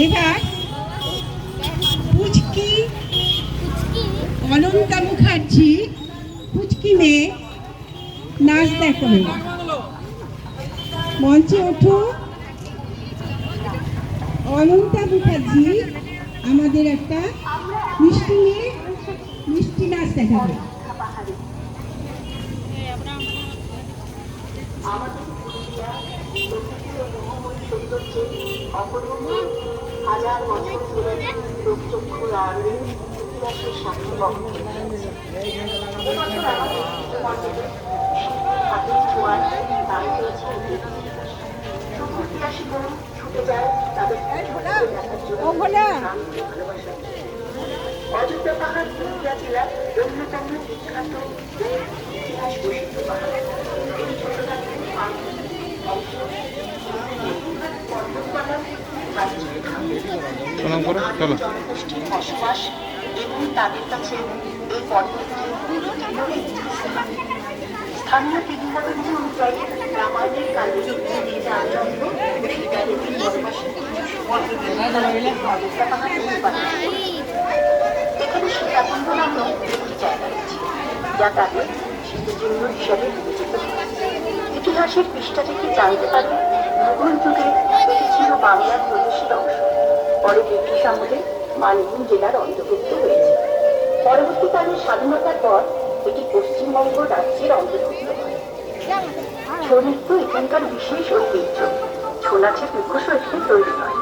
এবার পুচকি অনন্তা মুখার্জি পুচকি মেয়ে নাচ দেখাবে। মঞ্চে ওঠো অনন্তা মুখার্জি আমাদের একটা মিষ্টি মেয়ে মিষ্টি নাচ দেখাবে। হাজার বছর ধরে লোকচক্ষু আড়ালে ইতিহাসের সাক্ষী বহন করে চলেছে। এবছর আমাদের হাতের ছোঁয়ায় দাঁড়িয়ে রয়েছে চতুর্থিয়াশী গরু ছুটে যায় তাদের দেখার জন্য ভালোবাসা। অযোধ্যা পাহাড় পুরুলিয়া জেলার অন্যতম বিখ্যাত ইতিহাস বৈশিষ্ট্য পাহাড়। এই ছোটখাটো অংশ বসবাস এবং তাদের কাছে এই পর্বতটি স্থানীয় কিংবদন্তি অনুযায়ী রামায়ণের কালে রামচন্দ্র এখানে সীতাকুণ্ড নামেও একটি জায়গা রয়েছে যা তাদের স্মৃতিচিহ্ন হিসাবে বিবেচিত। ইতিহাসের পৃষ্ঠা থেকে জানতে পারি মুঘল যুগে এটি ছিল বাংলার প্রদেশের অংশ। পরে ব্রিটিশ আমলে মানভূম জেলার অন্তর্ভুক্ত হয়েছে। পরবর্তীকালে স্বাধীনতার পর এটি পশ্চিমবঙ্গ রাজ্যের অন্তর্ভুক্ত হয়। ছৌ নৃত্য এখানকার বিশেষ ঐতিহ্য। ছৌ নাচের মুখোশও এখানে তৈরি হয়।